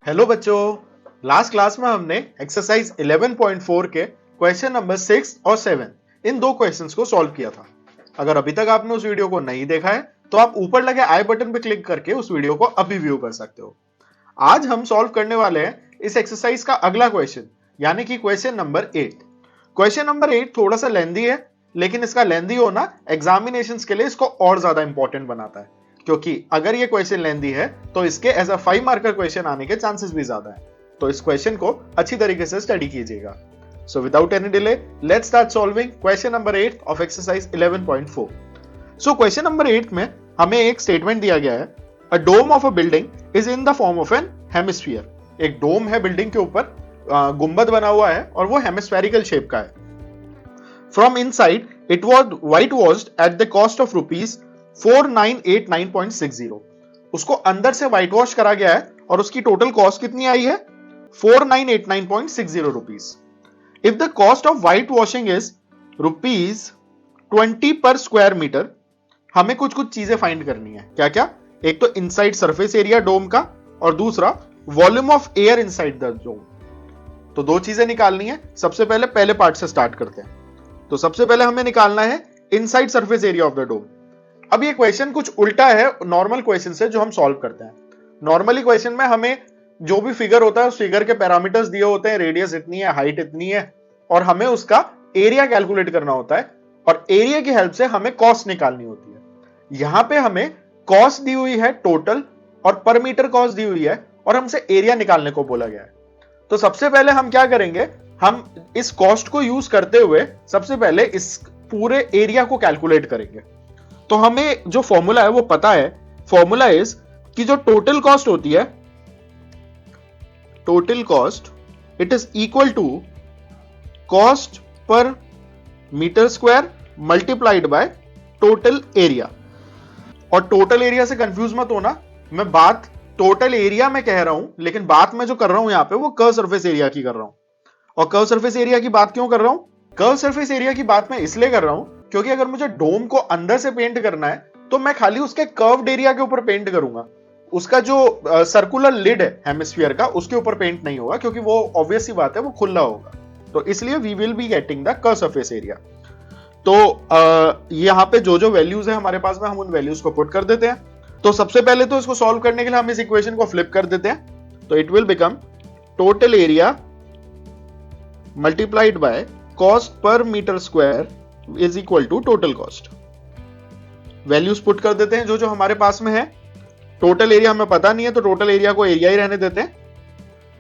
Hello बच्चों, last class में हमने एक्सरसाइज 11.4 के क्वेश्चन नंबर 6 और 7 इन दो क्वेश्चंस को सॉल्व किया था। अगर अभी तक आपने उस वीडियो को नहीं देखा है तो आप ऊपर लगे आई बटन पर क्लिक करके उस वीडियो को अभी व्यू कर सकते हो। आज हम सॉल्व करने वाले हैं इस एक्सरसाइज का अगला क्वेश्चन, यानी कि क्वेश्चन नंबर 8। क्वेश्चन नंबर 8 थोड़ा सा लेंदी है, लेकिन इसका लेंदी होना एग्जामिनेशंस के लिए इसको और ज्यादा इंपॉर्टेंट बनाता है, क्योंकि अगर ये क्वेश्चन लेंदी है तो इसके एज अ 5 मार्कर क्वेश्चन आने के चांसेस भी ज्यादा है। तो इस क्वेश्चन को अच्छी तरीके से स्टडी कीजिएगा। So without any delay let's start solving question number 8 of exercise 11.4। So question number 8 में हमें एक स्टेटमेंट दिया गया है, a dome of a building is in the form of an hemisphere. एक डोम है बिल्डिंग के ऊपर, गुंबद बना हुआ है और वो हेमिस्फेरिकल शेप का है। From inside it was white washed at the cost of rupees 4989.60। उसको अंदर से व्हाइट वॉश करा गया है और उसकी टोटल कॉस्ट कितनी आई है 4989.60 rupees. If the cost of white washing is rupees 20 पर स्क्वायर मीटर, हमें कुछ कुछ चीजें फाइंड करनी है। क्या क्या? एक तो इनसाइड सरफेस एरिया डोम का और दूसरा volume of air inside the dome. तो दो चीजें निकालनी है। सबसे पहले पार्ट से स्टार्ट करते हैं। तो सबसे पहले हमें निकालना है inside surface area of the dome. अब ये क्वेश्चन कुछ उल्टा है नॉर्मल क्वेश्चन से जो हम सॉल्व करते हैं। नॉर्मली क्वेश्चन में हमें जो भी फिगर होता है उस फिगर के पैरामीटर्स दिए होते हैं, रेडियस इतनी है, हाइट इतनी है, और हमें उसका एरिया कैलकुलेट करना होता है और एरिया की हेल्प से हमें कॉस्ट निकालनी होती है। यहां पे हमें कॉस्ट दी हुई है टोटल और पर मीटर कॉस्ट दी हुई है और हमसे एरिया निकालने को बोला गया है। तो सबसे पहले हम क्या करेंगे, हम इस कॉस्ट को यूज करते हुए सबसे पहले इस पूरे एरिया को कैलकुलेट करेंगे। तो हमें जो फॉर्मूला है वो पता है। फॉर्मूला इज कि जो टोटल कॉस्ट होती है, total cost it is equal to cost per metre square multiplied by total area. और टोटल एरिया से कंफ्यूज मत होना, मैं बात टोटल एरिया में कह रहा हूं, लेकिन बात मैं जो कर रहा हूं यहां पे वो कर्व सरफेस एरिया की कर रहा हूं। और कर्व सरफेस एरिया की बात क्यों कर रहा हूं? कर्व सरफेस एरिया की बात मैं इसलिए कर रहा हूं क्योंकि अगर मुझे डोम को अंदर से पेंट करना है तो मैं खाली उसके कर्व्ड एरिया के ऊपर पेंट करूंगा। उसका जो सर्कुलर लिड है हेमिस्फीयर का उसके ऊपर पेंट नहीं होगा, क्योंकि वो ऑब्वियस सी बात है वो खुला होगा। तो इसलिए we will be getting the curve surface area. तो यहाँ पे जो जो वैल्यूज है हमारे पास में, हम उन वैल्यूज को पुट कर देते हैं। तो सबसे पहले तो इसको सॉल्व करने के लिए हम इस इक्वेशन को फ्लिप कर देते हैं। तो it will become total area multiplied by cost per metre square is equal to total cost. Values put कर देते हैं जो जो हमारे पास में है। टोटल एरिया हमें पता नहीं है तो टोटल एरिया को एरिया ही रहने देते हैं।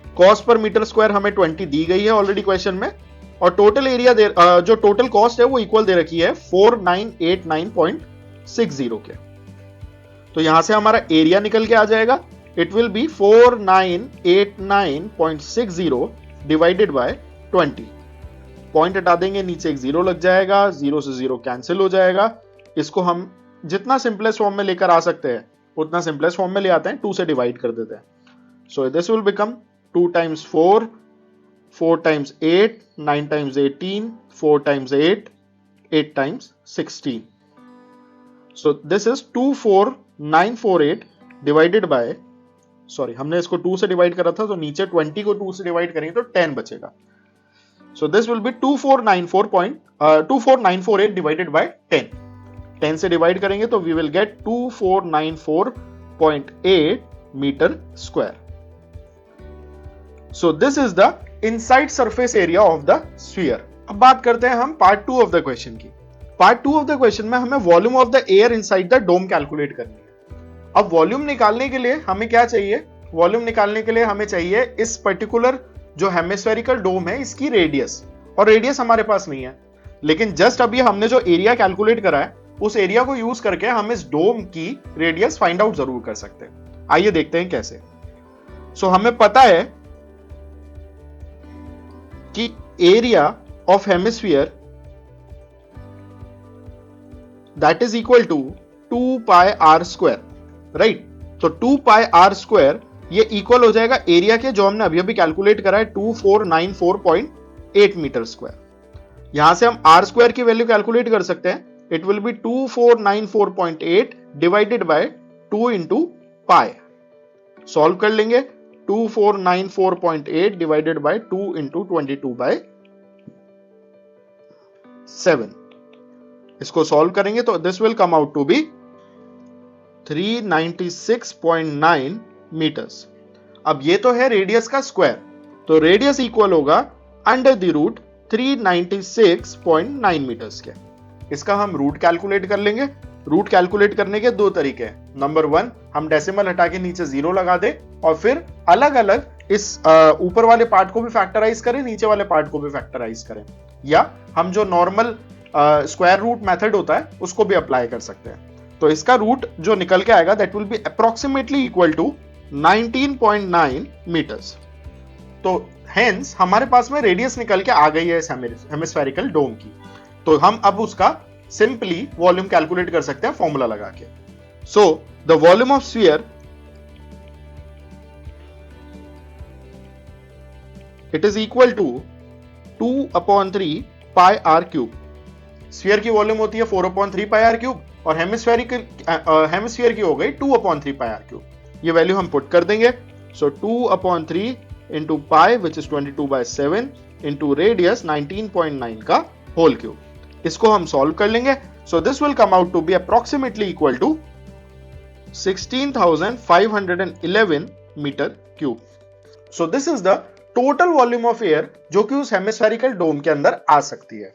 कॉस्ट पर मीटर स्क्वायर हमें 20 दी गई है ऑलरेडी क्वेश्चन में, और टोटल एरिया जो टोटल कॉस्ट है वो इक्वल दे रखी है 4989.60 के। तो यहां से हमारा एरिया निकल के आ जाएगा, it will be 4989.60 divided by 20। Point हटा देंगे, नीचे एक जीरो लग जाएगा, जीरो से जीरो कैंसिल हो जाएगा। इसको हम जितना सिंपलेस्ट फॉर्म में लेकर आ सकते हैं उतना सिंपलेस्ट फॉर्म में ले आते हैं, 2 से डिवाइड कर देते हैं। सो this will become 2 times 4, 4 times 8, 9 times 18, 4 times 8, 8 times 16। So this is 24948 divided by, sorry हमने इसको 2 से डिवाइड करा था तो नीचे 20 को 2 से डिवाइड करेंगे तो 10 बचेगा। So this will be 24948 divided by 10. 10 से डिवाइड करेंगे तो we will get 2494.8 meter square. So this is the inside surface area of the sphere. अब बात करते हैं हम पार्ट 2 ऑफ द क्वेश्चन की। पार्ट 2 ऑफ द क्वेश्चन में हमें volume of the air inside the dome calculate करनी है। अब वॉल्यूम निकालने के लिए हमें क्या चाहिए? वॉल्यूम निकालने के लिए हमें चाहिए इस पर्टिकुलर जो हेमिस्फेरिकल डोम है इसकी रेडियस, और रेडियस हमारे पास नहीं है। लेकिन जस्ट अभी हमने जो एरिया कैलकुलेट करा है उस एरिया को यूज करके हम इस डोम की रेडियस फाइंड आउट जरूर कर सकते हैं। आइए देखते हैं कैसे। सो हमें पता है कि area of hemisphere that is equal to 2 pi R square, right. तो 2 पाई आर स्क्वायर ये इक्वल हो जाएगा एरिया के जो हमने अभी अभी कैलकुलेट करा है 2494.8 मीटर स्क्वायर। यहां से हम आर स्क्वायर की वैल्यू कैलकुलेट कर सकते हैं। It will be 2494.8 divided by 2 into pi. Solve कर लेंगे 2494.8 divided by 2 into 22/7. इसको सॉल्व करेंगे तो this will come out to be 396.9 metres. अब ये तो है रेडियस का स्क्वायर, तो रेडियस इक्वल होगा अंडर द रूट 396.9 मीटर्स के. इसका हम रूट कैलकुलेट कर लेंगे. रूट कैलकुलेट करने के दो तरीके हैं. नंबर 1, हम डेसिमल हटा के नीचे 0 लगा दे और फिर अलग अलग इस ऊपर वाले पार्ट को भी फैक्टराइज करें, नीचे वाले पार्ट को भी फैक्टराइज करें, या हम जो नॉर्मल स्क्वायर रूट मेथड होता है उसको भी अप्लाई कर सकते हैं. तो इसका रूट जो निकल के आएगा that will be approximately equal to 19.9 metres. तो हेंस हमारे पास में रेडियस निकल के आ गई है इस हेमिस्फेरिकल डोम की. तो हम अब उसका सिंपली वॉल्यूम कैलकुलेट कर सकते हैं फॉर्मूला लगा के. So the volume of sphere it is equal to 2/3 pi R cube. Sphere की वॉल्यूम होती है 4/3 पाई आर क्यूब और हेमिस्फीयर की हो गई 2/3 पाई आर क्यूब. ये वैल्यू हम पुट कर देंगे. So 2/3 into pi which is 22/7 into radius 19.9 का होल क्यूब. इसको हम सॉल्व कर लेंगे. So this will come out to be approximately equal to 16,511 metre cube. So this is the total volume of air जो कि उस हेमिस्फेरिकल डोम के अंदर आ सकती है.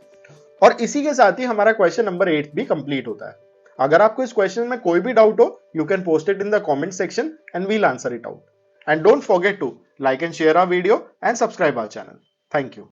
और इसी के साथ ही हमारा क्वेश्चन नंबर 8 भी कंप्लीट होता है. अगर आपको इस क्वेश्चन में कोई भी डाउट हो, you can post it in the comment section and we'll answer it out. And don't forget to like and share our video and subscribe our channel. Thank you.